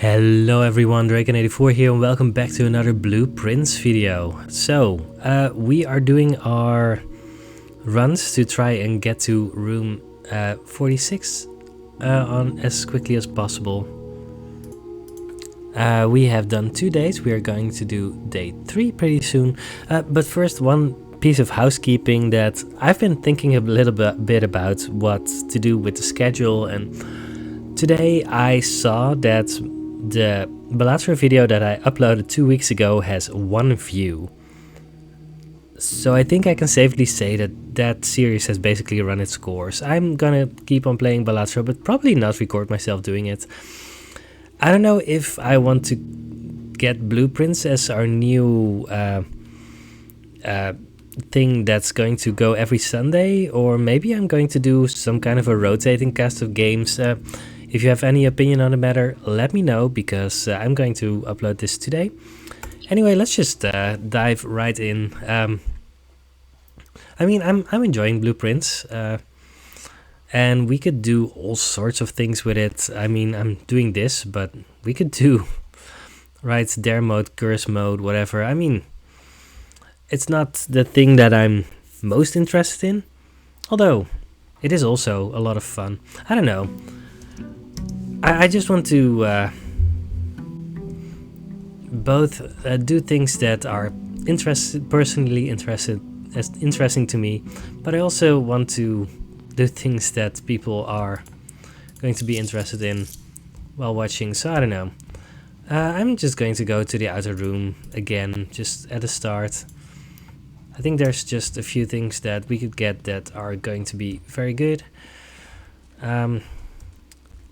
Hello everyone, Draken84 here and welcome back to another Blueprints video. So, we are doing our runs to try and get to room 46 on as quickly as possible. We have done 2 days, we are going to do day 3 pretty soon. But first, one piece of housekeeping that I've been thinking a little bit about what to do with the schedule, and today I saw that the Balatro video that I uploaded 2 weeks ago has 1 view. So I think I can safely say that that series has basically run its course. I'm gonna keep on playing Balatro, but probably not record myself doing it. I don't know if I want to get Blueprints as our new thing that's going to go every Sunday, or maybe I'm going to do some kind of a rotating cast of games. If you have any opinion on the matter, let me know, because I'm going to upload this today. Anyway, let's just dive right in. I mean, I'm enjoying Blueprints, and we could do all sorts of things with it. I mean, I'm doing this, but we could do dare mode, curse mode, whatever. I mean, it's not the thing that I'm most interested in, although it is also a lot of fun. I don't know. I just want to both do things that are personally interesting to me, but I also want to do things that people are going to be interested in while watching. So I don't know. I'm just going to go to the outer room again, just at the start. I think there's just a few things that we could get that are going to be very good.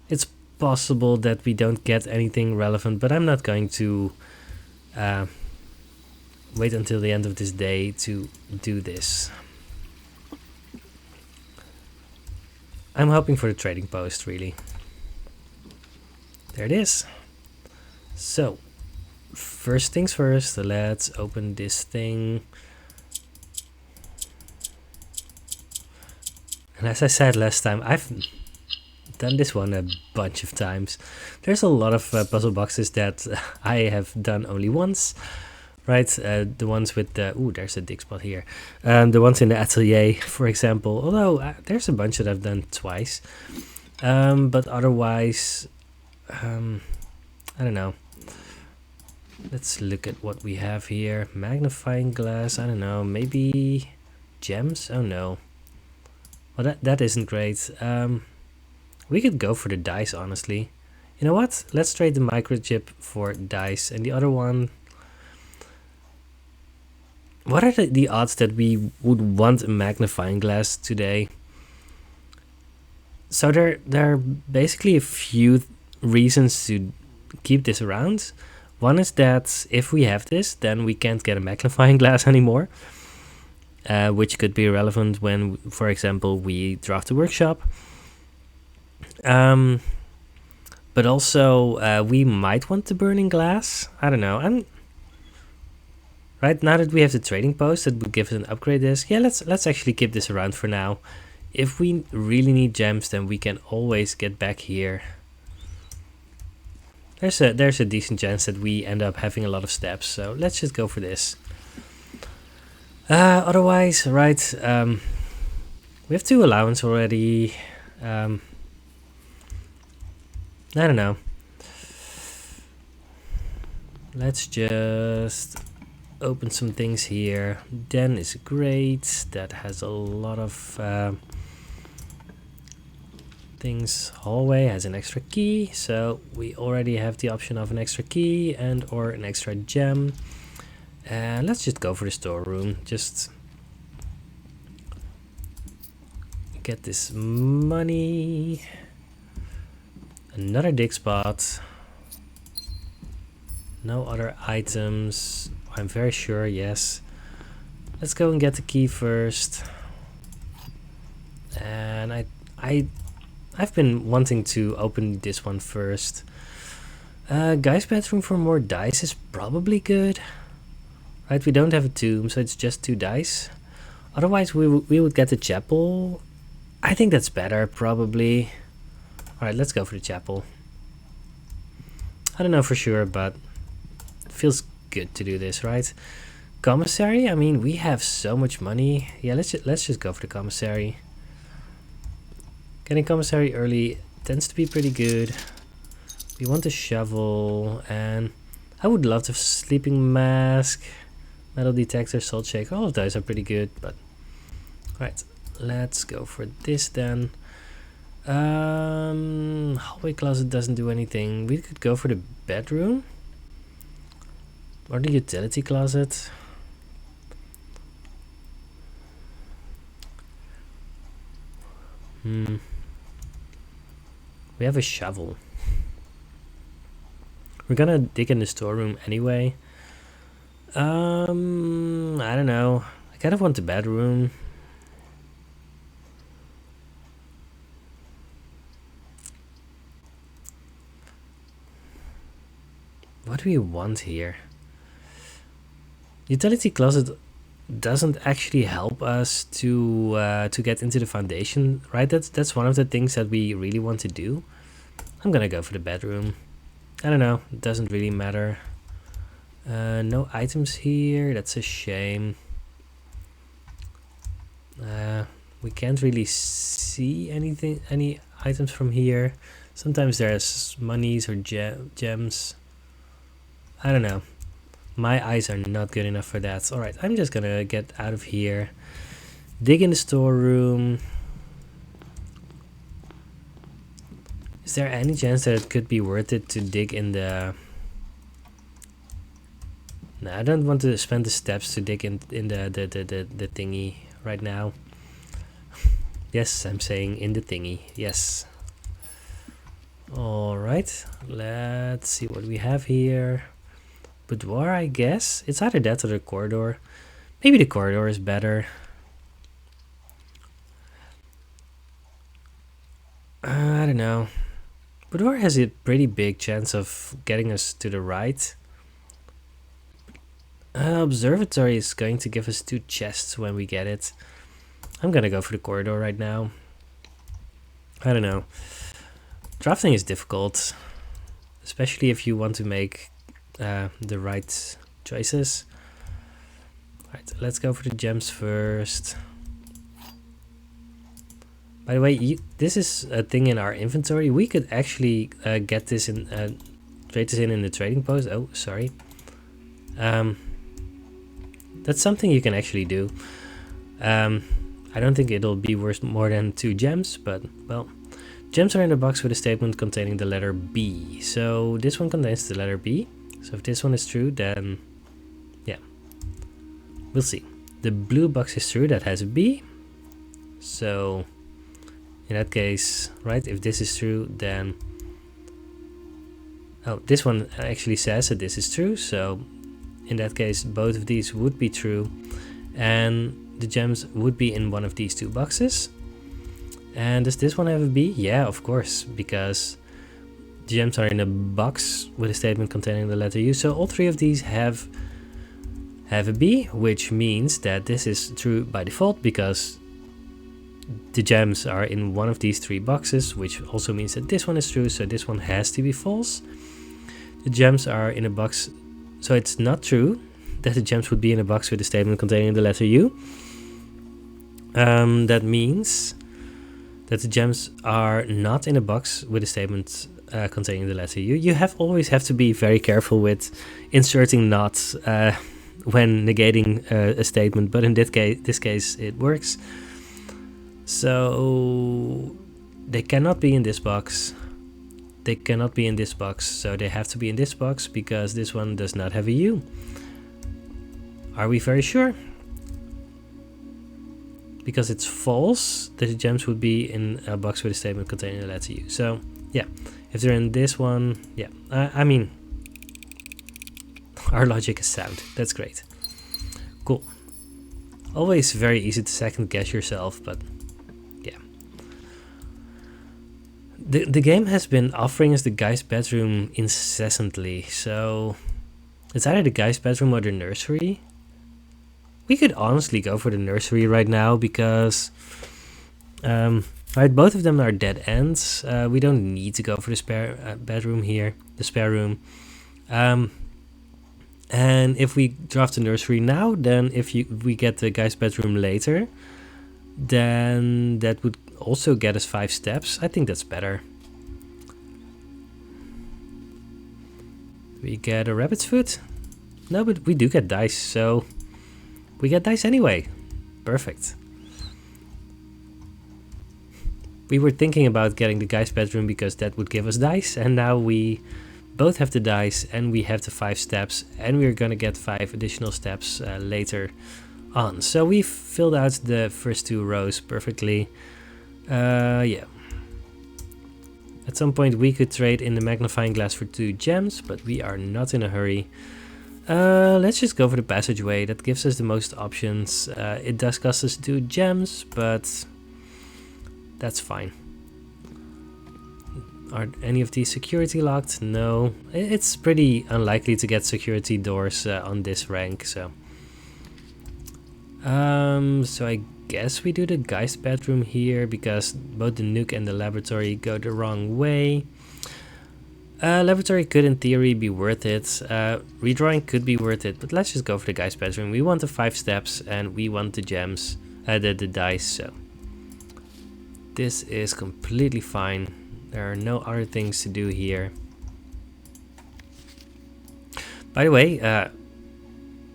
It's possible that we don't get anything relevant, but I'm not going to wait until the end of this day to do this. I'm hoping for the trading post, really. There it is. So, first things first, let's open this thing. And as I said last time, I've done this one a bunch of times. There's a lot of puzzle boxes that I have done only once, right? The ones with the... Ooh, there's a dig spot here. The ones in the atelier, for example. Although, there's a bunch that I've done twice. But otherwise, I don't know. Let's look at what we have here. Magnifying glass, I don't know. Maybe gems? Oh no. Well, that isn't great. We could go for the dice, honestly. You know what? Let's trade the microchip for dice. And the other one... What are the odds that we would want a magnifying glass today? So there are basically a few reasons to keep this around. One is that if we have this, then we can't get a magnifying glass anymore. Which could be relevant when, for example, we draft a workshop. But also we might want the burning glass. I don't know. Right now that we have the trading post that would give us an upgrade disc. Yeah, let's actually keep this around for now. If we really need gems, then we can always get back here. There's a decent chance that we end up having a lot of steps, so let's just go for this. Otherwise, right, we have 2 allowance already. I don't know. Let's just open some things here. Den is great. That has a lot of things. Hallway has an extra key, so we already have the option of an extra key and or an extra gem. And let's just go for the storeroom. Just get this money. Another dig spot. No other items. I'm very sure, yes. Let's go and get the key first. And I've been wanting to open this one first. Guy's bedroom for more dice is probably good. Right, we don't have a tomb, so it's just 2 dice. Otherwise, we would get the chapel. I think that's better, probably. Alright, let's go for the chapel. I don't know for sure, but it feels good to do this, right? Commissary, I mean, we have so much money. Yeah, let's just go for the commissary. Getting commissary early tends to be pretty good. We want a shovel, and I would love to have sleeping mask, metal detector, salt shaker. All of those are pretty good, but right, let's go for this then. Hallway closet doesn't do anything. We could go for the bedroom or the utility closet. We have a shovel. We're gonna dig in the storeroom anyway. I don't know. I kind of want the bedroom. What do we want here? Utility closet doesn't actually help us to get into the foundation, right? That's one of the things that we really want to do. I'm gonna go for the bedroom. I don't know, it doesn't really matter. No items here, that's a shame. We can't really see any items from here. Sometimes there's monies or gems. I don't know. My eyes are not good enough for that. Alright, I'm just gonna get out of here. Dig in the storeroom. Is there any chance that it could be worth it to dig in the... No, I don't want to spend the steps to dig in the thingy right now. Yes, I'm saying in the thingy. Yes. Alright, let's see what we have here. Boudoir, I guess. It's either that or the corridor. Maybe the corridor is better. I don't know. Boudoir has a pretty big chance of getting us to the right. Observatory is going to give us 2 chests when we get it. I'm gonna go for the corridor right now. I don't know. Drafting is difficult, especially if you want to make the right choices. Right, let's go for the gems first. By the way, this is a thing in our inventory. We could actually get this in, trade this in the trading post. Oh, sorry. That's something you can actually do. I don't think it'll be worth more than 2 gems, but well, gems are in the box with a statement containing the letter B. So this one contains the letter B. So if this one is true, then yeah, we'll see. The blue box is true, that has a B. So in that case, right, if this is true, then oh, this one actually says that this is true. So in that case, both of these would be true, and the gems would be in one of these 2 boxes. And does this one have a B? Yeah, of course, because the gems are in a box with a statement containing the letter U. So all 3 of these have a B, which means that this is true by default because the gems are in one of these 3 boxes, which also means that this one is true, so this one has to be false. The gems are in a box, so it's not true that the gems would be in a box with a statement containing the letter U. That means that the gems are not in a box with a statement containing the letter U. You always have to be very careful with inserting not when negating a statement, but in this case it works. So they cannot be in this box. They cannot be in this box, so they have to be in this box because this one does not have a U. Are we very sure? Because it's false that the gems would be in a box with a statement containing the letter U. So yeah, if they're in this one, yeah, I mean, our logic is sound. That's great. Cool. Always very easy to second guess yourself, but yeah. The game has been offering us the guy's bedroom incessantly, so it's either the guy's bedroom or the nursery. We could honestly go for the nursery right now because Right, both of them are dead ends. We don't need to go for the spare bedroom here, the spare room. And if we draft the nursery now, then if we get the guy's bedroom later, then that would also get us 5 steps. I think that's better. We get a rabbit's foot? No, but we do get dice, so we get dice anyway. Perfect. We were thinking about getting the guy's bedroom because that would give us dice, and now we both have the dice and we have the 5 steps, and we're gonna get 5 additional steps later on. So we filled out the first 2 rows perfectly. Yeah. At some point we could trade in the magnifying glass for 2 gems, but we are not in a hurry. Let's just go for the passageway. That gives us the most options. It does cost us 2 gems, but that's fine. Are any of these security locked? No. It's pretty unlikely to get security doors on this rank, so. So I guess we do the guy's bedroom here because both the nuke and the laboratory go the wrong way. Laboratory could in theory be worth it. Redrawing could be worth it, but let's just go for the guy's bedroom. We want the 5 steps and we want the gems, the dice, so. This is completely fine. There are no other things to do here. By the way,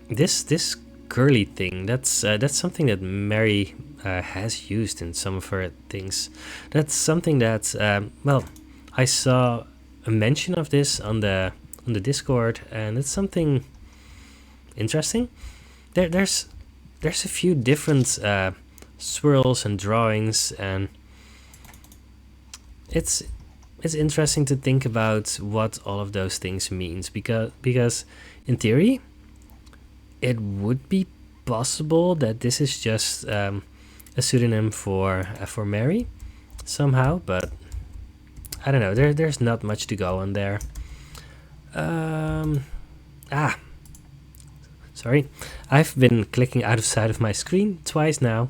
this curly thing, that's something that Mary has used in some of her things. That's something that well, I saw a mention of this on the Discord, and it's something interesting. There's a few different swirls and drawings, and it's interesting to think about what all of those things means, because in theory it would be possible that this is just a pseudonym for Mary somehow, but I don't know. There's not much to go on there. Sorry, I've been clicking out of sight of my screen twice now.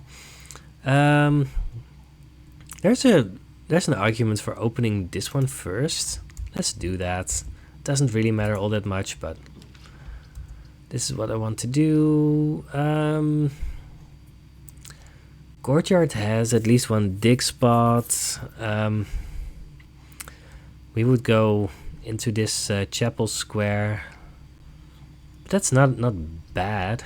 There's an argument for opening this one first. Let's do that. Doesn't really matter all that much, but this is what I want to do. Courtyard has at least one dig spot. We would go into this chapel square. But that's not bad.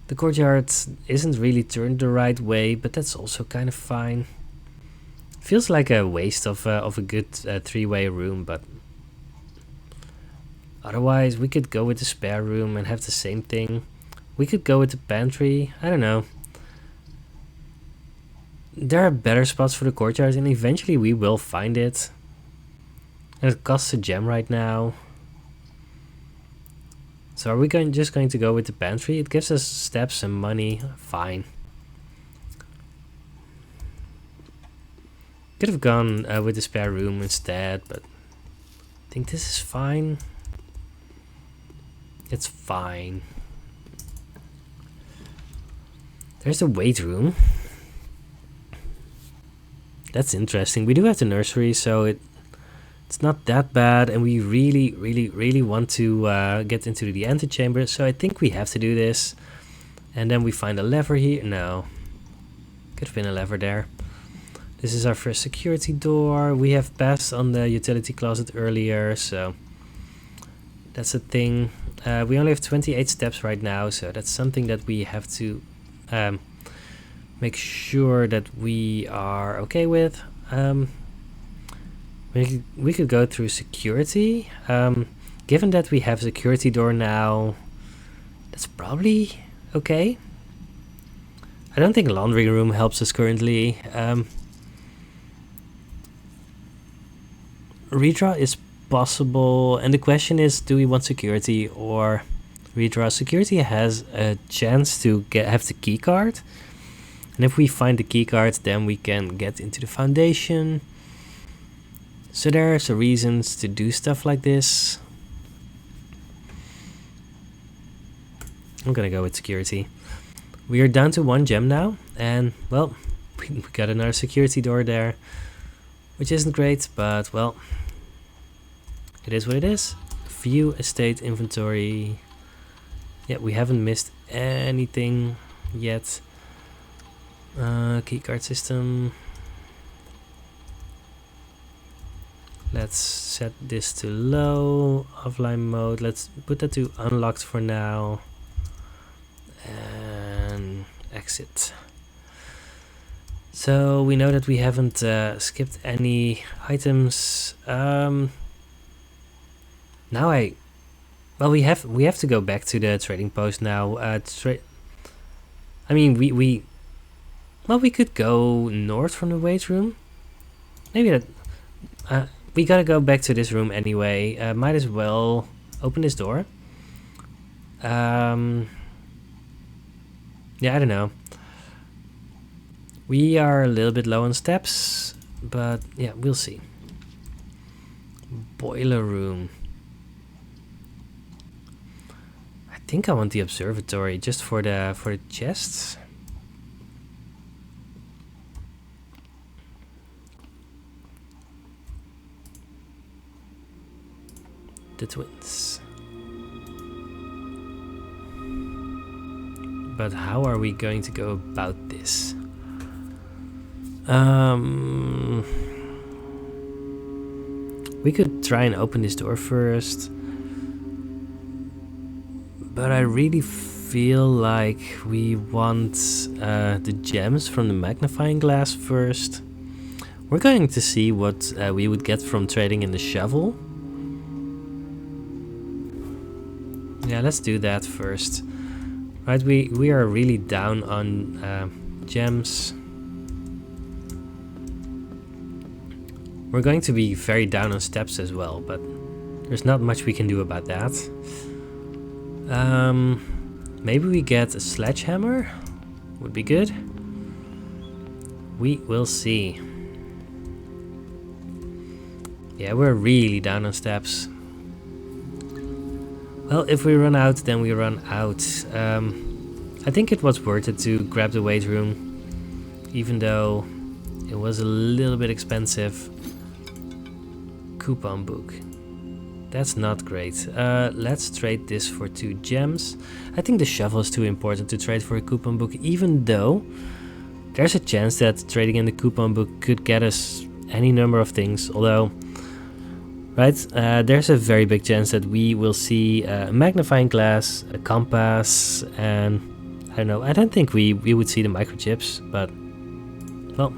The courtyard isn't really turned the right way, but that's also kind of fine. Feels like a waste of a good 3-way room, but otherwise we could go with the spare room and have the same thing. We could go with the pantry. I don't know. There are better spots for the courtyard, and eventually we will find it. And it costs a gem right now. So are we just going to go with the pantry? It gives us steps and money. Fine. Could have gone with the spare room instead, but I think this is fine. It's fine. There's a weight room. That's interesting. We do have the nursery, so it's not that bad, and we really want to get into the antechamber, so I think we have to do this. And then we find a lever here. No. Could have been a lever there. This is our first security door. We have passed on the utility closet earlier, so that's a thing. We only have 28 steps right now, so that's something that we have to make sure that we are okay with. We could go through security. Given that we have security door now, that's probably okay. I don't think laundry room helps us currently. Redraw is possible, and the question is, do we want security or redraw? Security has a chance to have the key card, and if we find the key card, then we can get into the foundation. So there's reasons to do stuff like this. I'm gonna go with security. We are down to 1 gem now, and well, we got another security door there, which isn't great, but well, it is what it is. View estate inventory. Yeah, we haven't missed anything yet. Keycard system. Let's set this to low, offline mode. Let's put that to unlocked for now. And exit. So we know that we haven't skipped any items. Now well, we have to go back to the trading post now. I mean, we could go north from the weight room. Maybe that. We gotta go back to this room anyway. Might as well open this door. Yeah, I don't know. We are a little bit low on steps, but yeah, we'll see. Boiler room. I think I want the observatory just for the chests. The twins. But how are we going to go about this? We could try and open this door first, but I really feel like we want the gems from the magnifying glass first. We're going to see what we would get from trading in the shovel. Yeah, let's do that first. Right, we are really down on gems. We're going to be very down on steps as well, but there's not much we can do about that. Maybe we get a sledgehammer. Would be good. We will see. Yeah, we're really down on steps. Well, if we run out, then we run out. I think it was worth it to grab the weight room, even though it was a little bit expensive. Coupon book. That's not great. Let's trade this for 2 gems. I think the shovel is too important to trade for a coupon book, even though there's a chance that trading in the coupon book could get us any number of things, although there's a very big chance that we will see a magnifying glass, a compass, and I don't know, I don't think we would see the microchips, but well,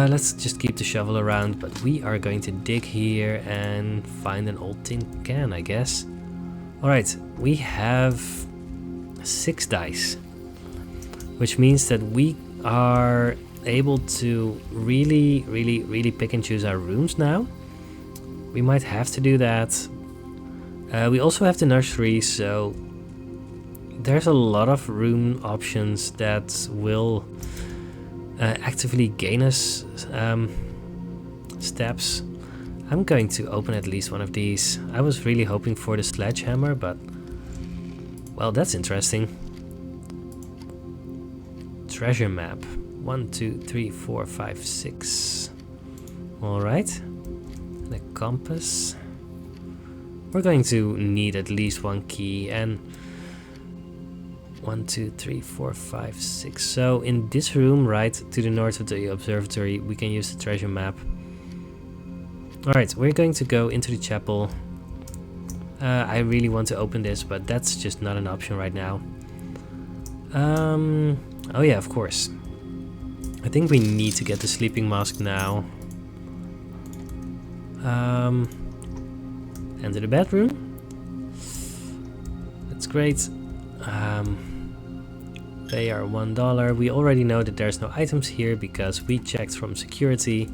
let's just keep the shovel around. But we are going to dig here and find an old tin can, I guess. Alright, we have 6 dice, which means that we are able to really pick and choose our rooms now. We might have to do that. We also have the nursery, so there's a lot of room options that will actively gain us steps. I'm going to open at least one of these. I was really hoping for the sledgehammer, but well, that's interesting. Treasure map. 1, 2, 3, 4, 5, 6. Alright. And a compass. We're going to need at least 1 key, and 1, 2, 3, 4, 5, 6. So in this room, right to the north of the observatory, we can use the treasure map. Alright, we're going to go into the chapel. I really want to open this, but that's just not an option right now. Oh yeah, of course. I think we need to get the sleeping mask now. Enter the bedroom. That's great. They are $1. We already know that there's no items here because we checked from security.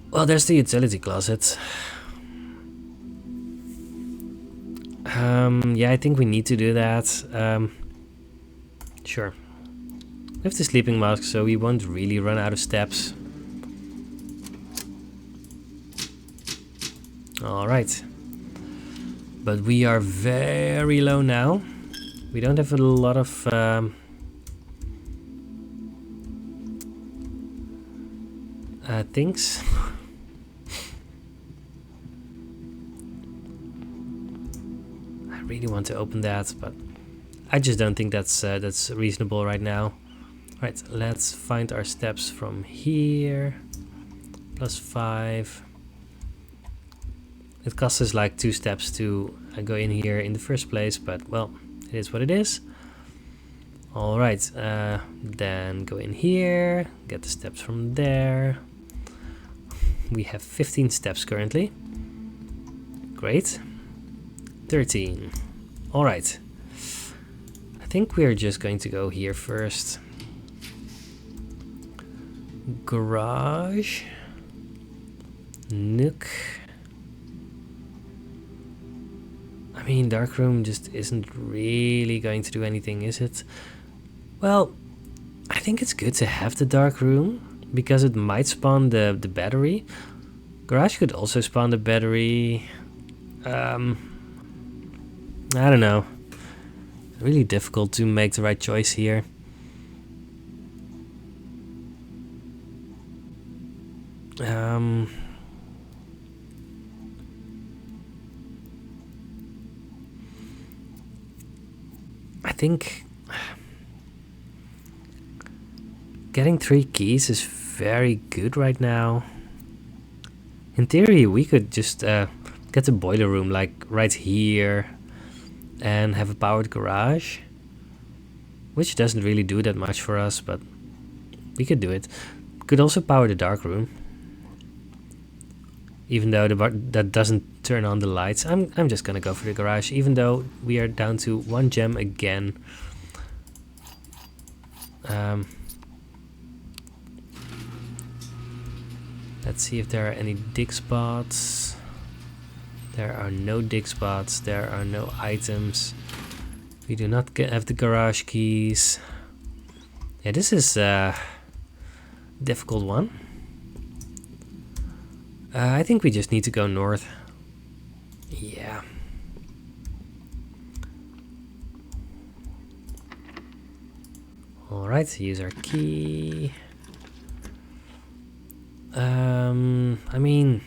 Well, there's the utility closet. Yeah, I think we need to do that. Sure. We have the sleeping mask, so we won't really run out of steps. Alright. But we are very low now. We don't have a lot of things. I really want to open that, but I just don't think that's reasonable right now. Right, let's find our steps from here. +5. It costs us like 2 steps to go in here in the first place, but well, it is what it is. Alright, then go in here, get the steps from there. We have 15 steps currently. Great. 13. Alright. I think we're just going to go here first. Garage. Nook. I mean, darkroom just isn't really going to do anything, is it? Well, I think it's good to have the darkroom because it might spawn the battery. Garage could also spawn the battery. I don't know. Really difficult to make the right choice here. I think getting 3 keys is very good right now. In theory, we could just get the boiler room like right here and have a powered garage, which doesn't really do that much for us, but we could do it. Could also power the dark room, even though that doesn't turn on the lights. I'm just gonna go for the garage, even though we are down to 1 gem again. Let's see if there are any dig spots. There are no dig spots. There are no items. We do not have the garage keys. Yeah, this is a difficult one. I think we just need to go north. Yeah. Alright, use our key. I mean,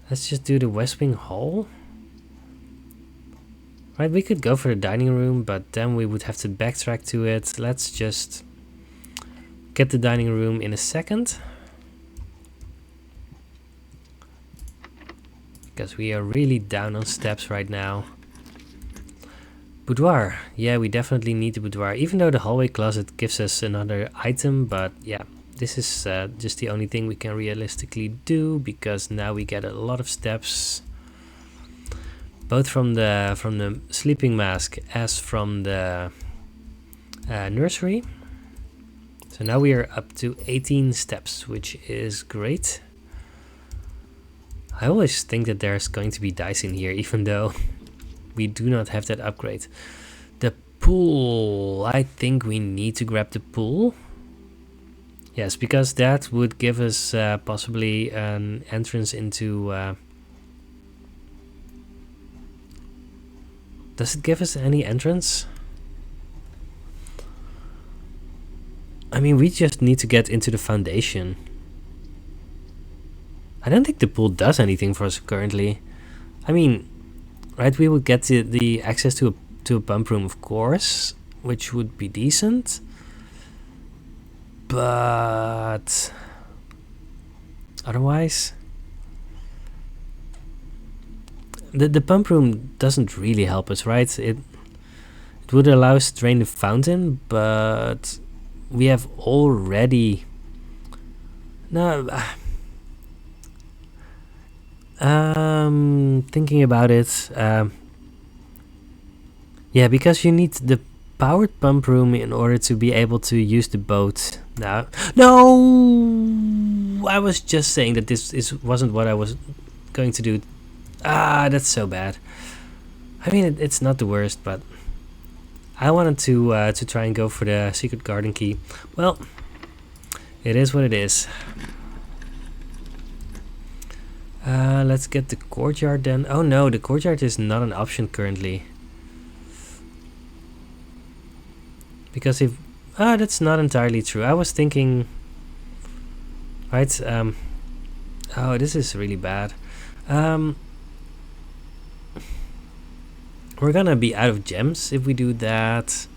let's just do the West Wing Hall. Right, we could go for the dining room, but then we would have to backtrack to it. Let's just get the dining room in a second, because we are really down on steps right now. Boudoir. Yeah, we definitely need the boudoir, even though the hallway closet gives us another item, but yeah, this is just the only thing we can realistically do, because now we get a lot of steps, both from the sleeping mask as from the nursery. So now we are up to 18 steps, which is great. I always think that there's going to be dice in here, even though we do not have that upgrade. The pool. I think we need to grab the pool. Yes, because that would give us possibly an entrance into... Does it give us any entrance? I mean, we just need to get into the foundation. I don't think the pool does anything for us currently. I mean, right, we would get the access to a pump room, of course, which would be decent. But otherwise, the pump room doesn't really help us, right? It would allow us to drain the fountain, but we have already... No, thinking about it, yeah, because you need the powered pump room in order to be able to use the boat. Now, no, I was just saying that this wasn't what I was going to do. Ah, that's so bad. I mean, it's not the worst, but I wanted to try and go for the secret garden key. Well, it is what it is. Let's get the courtyard then. Oh no, the courtyard is not an option currently. Because if Ah, that's not entirely true. I was thinking, right? Oh, this is really bad. Um, we're gonna be out of gems if we do that.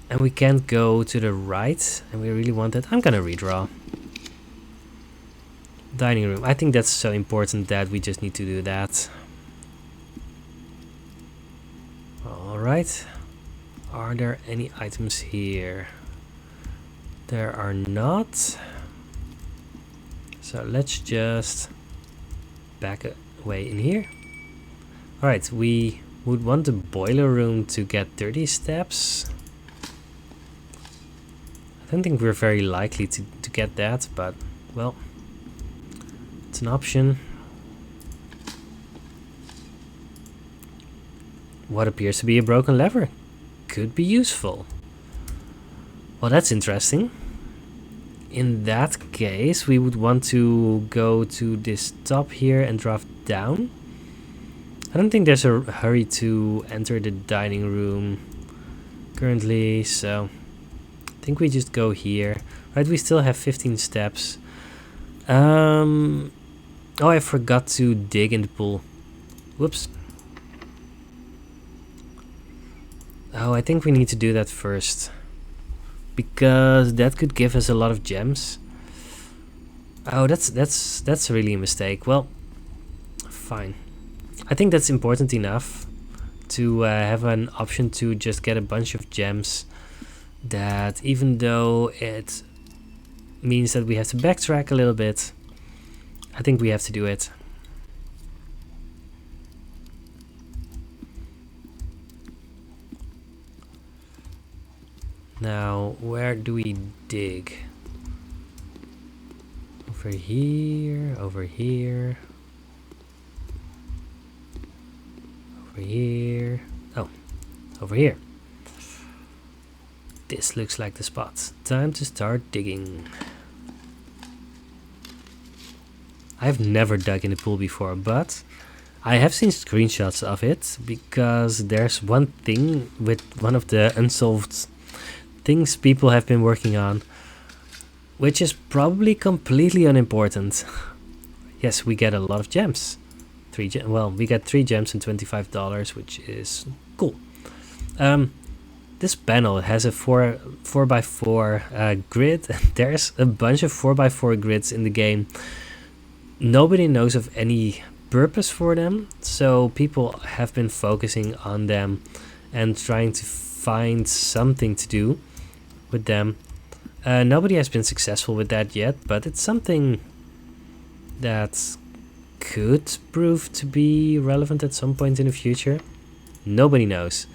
And we can't go to the right, and we really want that. I'm gonna redraw. Dining room. I think that's so important that we just need to do that. Alright. Are there any items here? There are not. So let's just back away in here. Alright, we would want the boiler room to get 30 steps. I don't think we're very likely to get that, but well, it's an option. What appears to be a broken lever could be useful. Well, that's interesting. In that case, we would want to go to this top here and drop down. I don't think there's a hurry to enter the dining room currently, so I think we just go here. Right, we still have 15 steps. Oh, I forgot to dig in the pool. Whoops. Oh, I think we need to do that first, because that could give us a lot of gems. Oh, that's really a mistake. Well, fine. I think that's important enough to have an option to just get a bunch of gems, that even though it means that we have to backtrack a little bit, I think we have to do it. Now, where do we dig? Over here, over here, over here. Oh, over here. This looks like the spot. Time to start digging. I've never dug in the pool before, but I have seen screenshots of it, because there's one thing with one of the unsolved things people have been working on, which is probably completely unimportant. Yes, we get a lot of gems. Well, we get 3 gems and $25, which is cool. This panel has a 4x4 grid. There's a bunch of 4x4 grids in the game. Nobody knows of any purpose for them, so people have been focusing on them and trying to find something to do with them. Nobody has been successful with that yet, but it's something that could prove to be relevant at some point in the future. Nobody knows.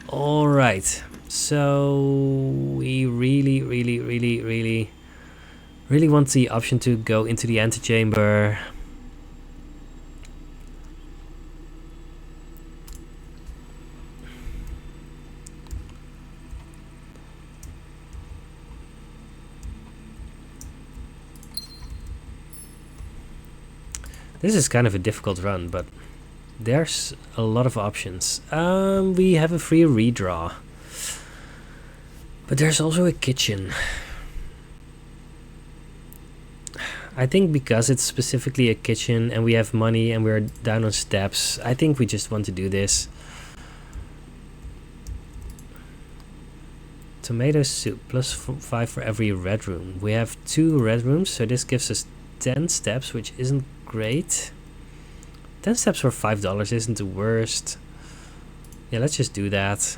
Alright, so we really want the option to go into the antechamber. This is kind of a difficult run, but there's a lot of options. We have a free redraw, but there's also a kitchen. I think because it's specifically a kitchen and we have money and we're down on steps, I think we just want to do this. Tomato soup plus 5 for every red room. We have 2 red rooms, so this gives us 10 steps, which isn't great. 10 steps for $5 isn't the worst. Yeah, let's just do that.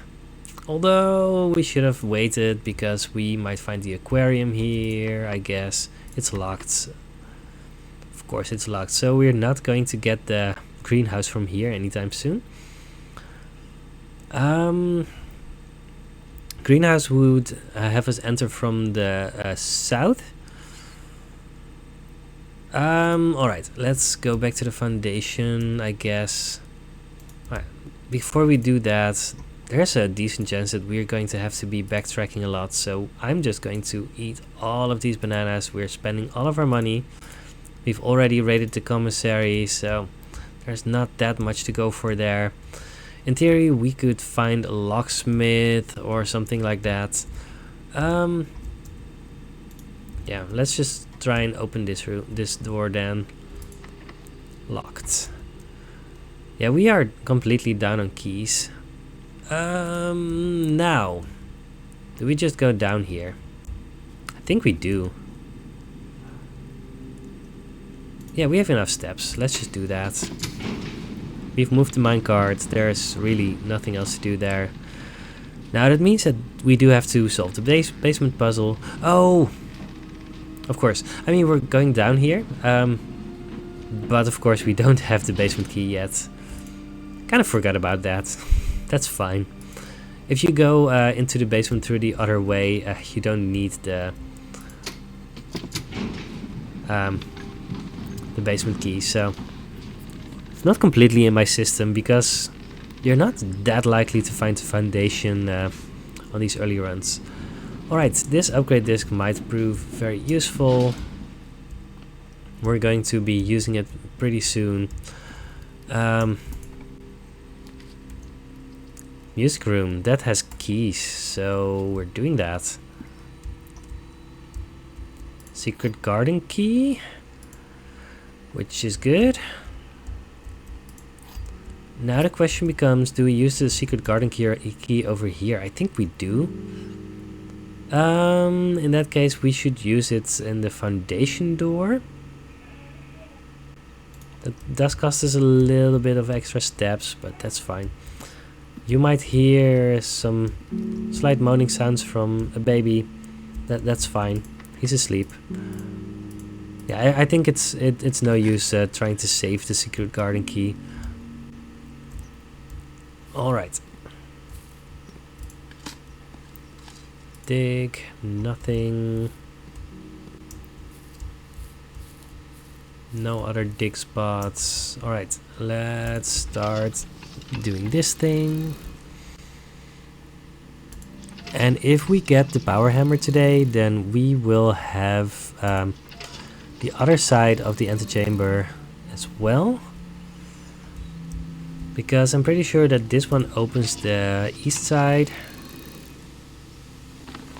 Although we should have waited, because we might find the aquarium here, I guess. It's locked. Of course it's locked, so we're not going to get the greenhouse from here anytime soon. Greenhouse would have us enter from the south. Alright, let's go back to the foundation, I guess. Alright, before we do that, there's a decent chance that we're going to have to be backtracking a lot, so I'm just going to eat all of these bananas. We're spending all of our money. We've already raided the commissary, so there's not that much to go for there. In theory, we could find a locksmith or something like that. Yeah, let's just try and open this door then. Locked. Yeah, we are completely down on keys. Now, do we just go down here? I think we do. Yeah, we have enough steps. Let's just do that. We've moved the minecart. There's really nothing else to do there. Now that means that we do have to solve the basement puzzle. Oh! Of course. I mean, we're going down here. But of course we don't have the basement key yet. Kind of forgot about that. That's fine. If you go into the basement through the other way, you don't need the basement key. So it's not completely in my system because you're not that likely to find the foundation on these early runs. Alright, this upgrade disc might prove very useful. We're going to be using it pretty soon. Music room, that has keys, so we're doing that. Secret garden key, which is good. Now the question becomes, do we use the secret garden key over here? I think we do. In that case, we should use it in the foundation door. That does cost us a little bit of extra steps, but that's fine. You might hear some slight moaning sounds from a baby. That's fine. He's asleep. Yeah, I think it's no use trying to save the secret garden key. All right. Dig, nothing. No other dig spots. Alright, let's start doing this thing. And if we get the power hammer today, then we will have the other side of the antechamber as well. Because I'm pretty sure that this one opens the east side.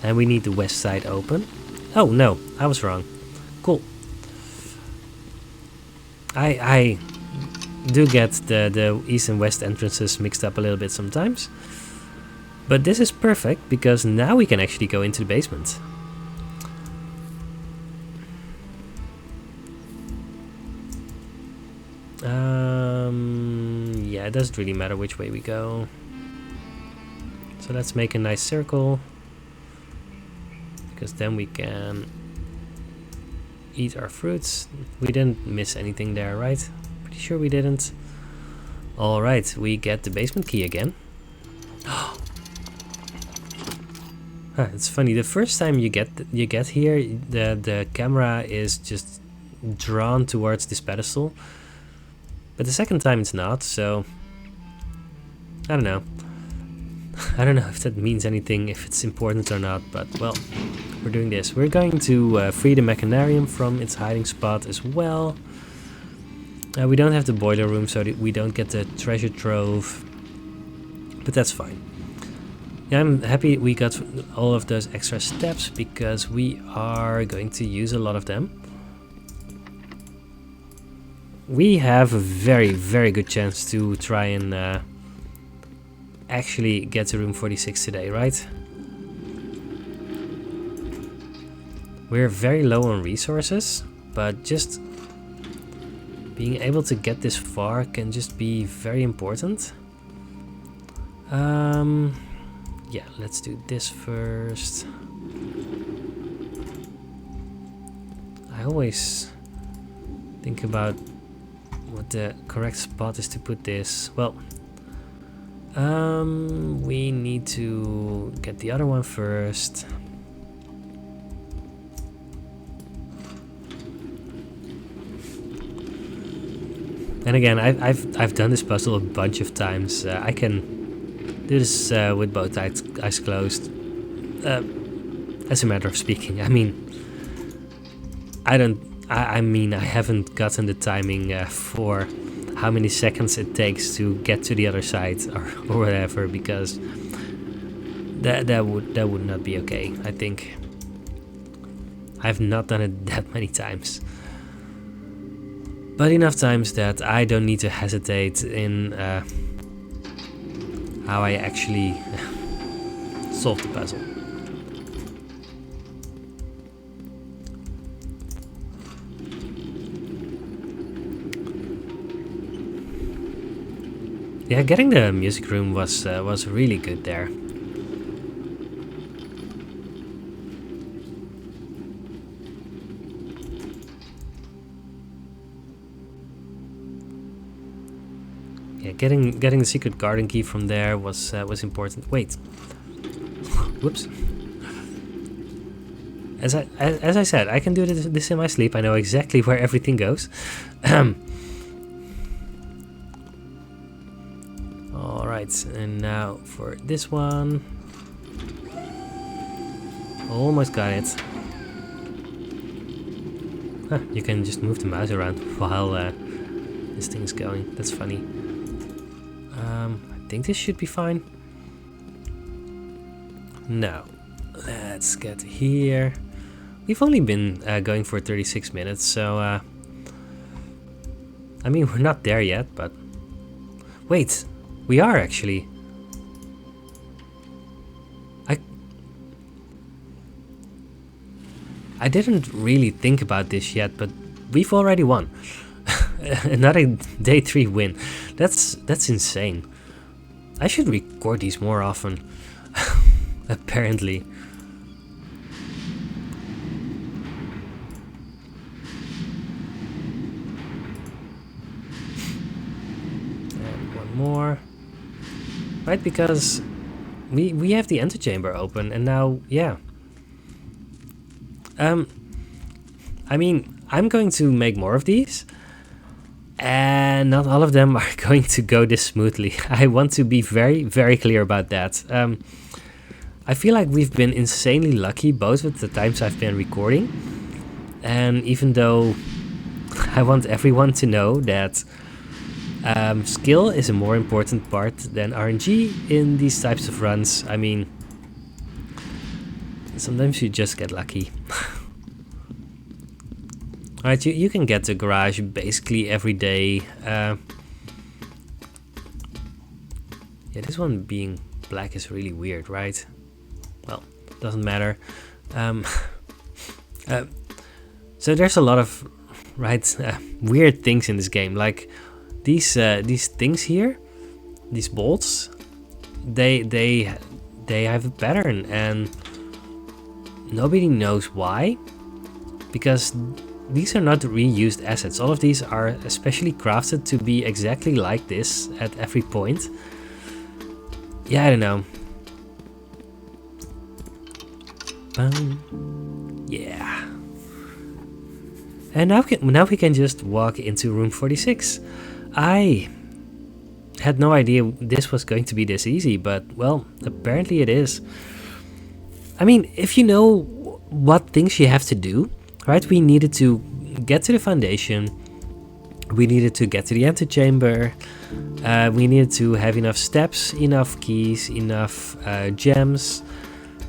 And we need the west side open. Oh no, I was wrong. Cool. I do get the east and west entrances mixed up a little bit sometimes. But this is perfect because now we can actually go into the basement. Yeah, it doesn't really matter which way we go. So let's make a nice circle. Because then we can eat our fruits. We didn't miss anything there, right? Pretty sure we didn't. Alright, we get the basement key again. It's funny, the first time you get here, the camera is just drawn towards this pedestal. But the second time it's not, so I don't know. I don't know if that means anything, if it's important or not, but well, we're doing this. We're going to free the mechanarium from its hiding spot as well. We don't have the boiler room, so that we don't get the treasure trove, but that's fine. Yeah, I'm happy we got all of those extra steps because we are going to use a lot of them. We have a very, very good chance to try and actually get to room 46 today, right? We're very low on resources, but just being able to get this far can just be very important. Yeah, let's do this first. I always think about what the correct spot is to put this. Well, we need to get the other one first. And again, I've done this puzzle a bunch of times. I can do this with both eyes closed. As a matter of speaking, I mean, I mean, I haven't gotten the timing for. how many seconds it takes to get to the other side or whatever, because that would not be okay. I think I've not done it that many times, but enough times that I don't need to hesitate in how I actually solve the puzzle. Yeah, getting the music room was really good there. Yeah, getting the secret garden key from there was important. Wait, whoops. As I said, I can do this in my sleep. I know exactly where everything goes. Alright, and now for this one. Almost got it. Huh, you can just move the mouse around while this thing is going. That's funny. I think this should be fine. Now, let's get here. We've only been going for 36 minutes, so I mean, we're not there yet, but wait, we are actually. I didn't really think about this yet, but we've already won. Another day 3 win. That's insane. I should record these more often. Apparently. And one more. Right, because we have the antechamber open, and now, yeah. I mean, I'm going to make more of these, and not all of them are going to go this smoothly. I want to be very, very clear about that. I feel like we've been insanely lucky both with the times I've been recording, and even though I want everyone to know that skill is a more important part than RNG in these types of runs. I mean, sometimes you just get lucky. Alright, you can get the garage basically every day. Yeah, this one being black is really weird, right? Well, doesn't matter. So there's a lot of weird things in this game, like these things here, these bolts. They have a pattern, and nobody knows why, because these are not reused assets. All of these are especially crafted to be exactly like this at every point. Yeah, I don't know. Yeah. And now we can just walk into room 46. I had no idea this was going to be this easy, but well, apparently it is. I mean, if you know what things you have to do, right? We needed to get to the foundation. We needed to get to the antechamber. We needed to have enough steps, enough keys, enough gems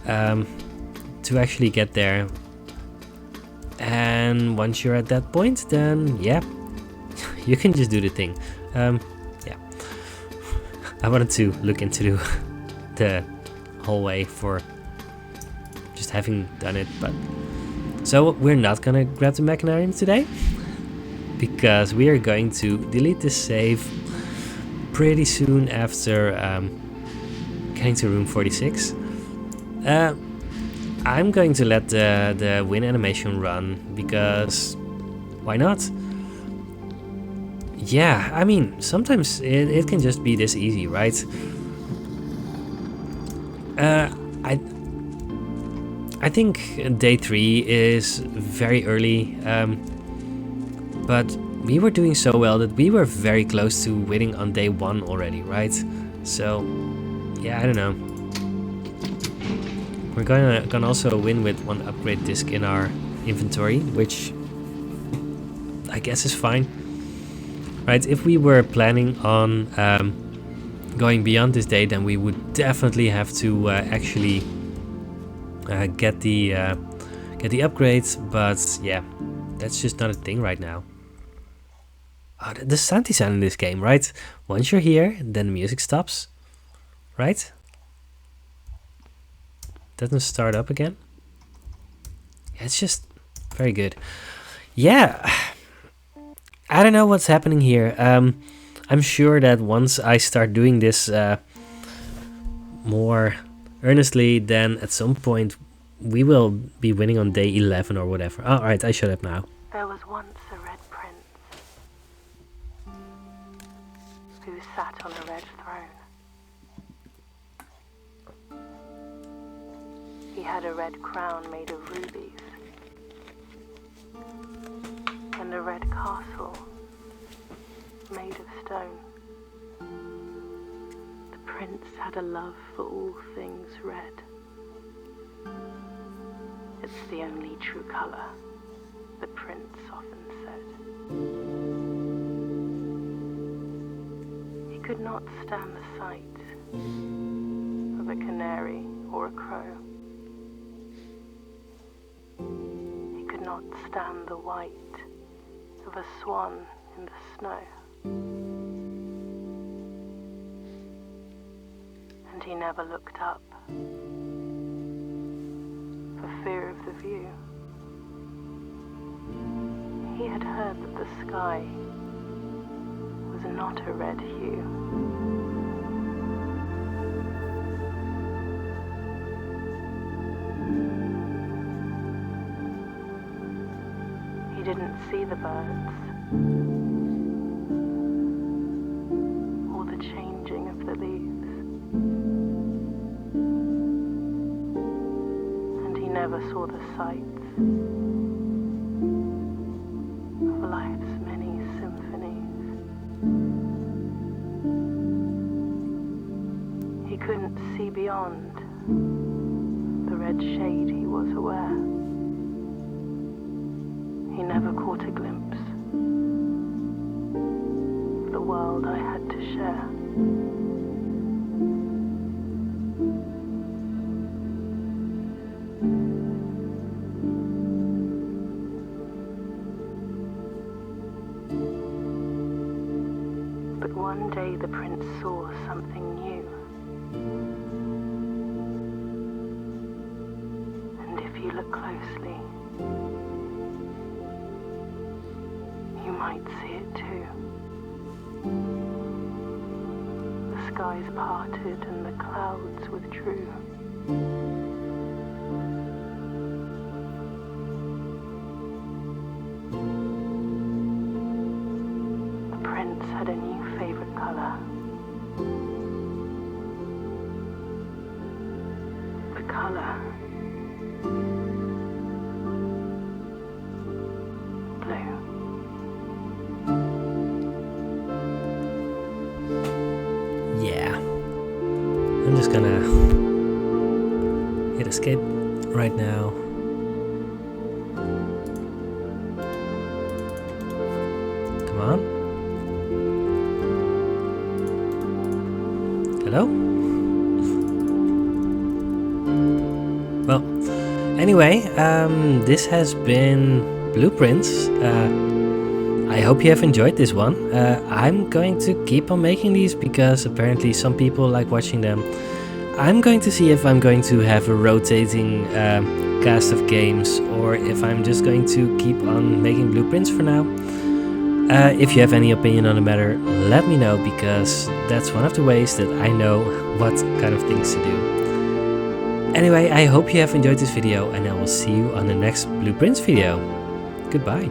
to actually get there. And once you're at that point, then yeah, you can just do the thing. Yeah, I wanted to look into the hallway for just having done it, but so we're not gonna grab the Machinarium today, because we are going to delete this save pretty soon after getting to room 46. I'm going to let the win animation run, because why not? Yeah, I mean, sometimes it can just be this easy, right? I think day 3 is very early, but we were doing so well that we were very close to winning on day 1 already, right? So, yeah, I don't know. We're gonna also win with 1 upgrade disc in our inventory, which I guess is fine. right? If we were planning on going beyond this day, then we would definitely have to actually get the upgrades. But yeah, that's just not a thing right now. Oh, the sound design in this game, right? Once you're here, then the music stops, right? Doesn't start up again. Yeah, it's just very good. Yeah, I don't know what's happening here. I'm sure that once I start doing this more earnestly, then at some point we will be winning on day 11 or whatever. Oh, alright, I shut up now. There was once a red prince who sat on a red throne. He had a red crown made of rubies and a red castle made of stone. The prince had a love for all things red. It's the only true color, the prince often said. He could not stand the sight of a canary or a crow. He could not stand the white of a swan in the snow. And he never looked up for fear of the view. He had heard that the sky was not a red hue. He didn't see the birds or the changing of the leaves, and he never saw the sights of life's many symphonies. He couldn't see beyond the red shade, he was aware. He never caught a glimpse of the world I had to share. But one day the prince saw something new. And if you look closely, you might see it too. The skies parted and the clouds withdrew. The prince had a new favorite color. The color blue. Yeah. I'm just gonna hit escape right now. Come on. Hello? Well, anyway, this has been Blueprints. I hope you have enjoyed this one. I'm going to keep on making these because apparently some people like watching them. I'm going to see if I'm going to have a rotating cast of games or if I'm just going to keep on making Blueprints for now. If you have any opinion on the matter, let me know because that's one of the ways that I know what kind of things to do. Anyway, I hope you have enjoyed this video and I will see you on the next Blueprints video. Goodbye.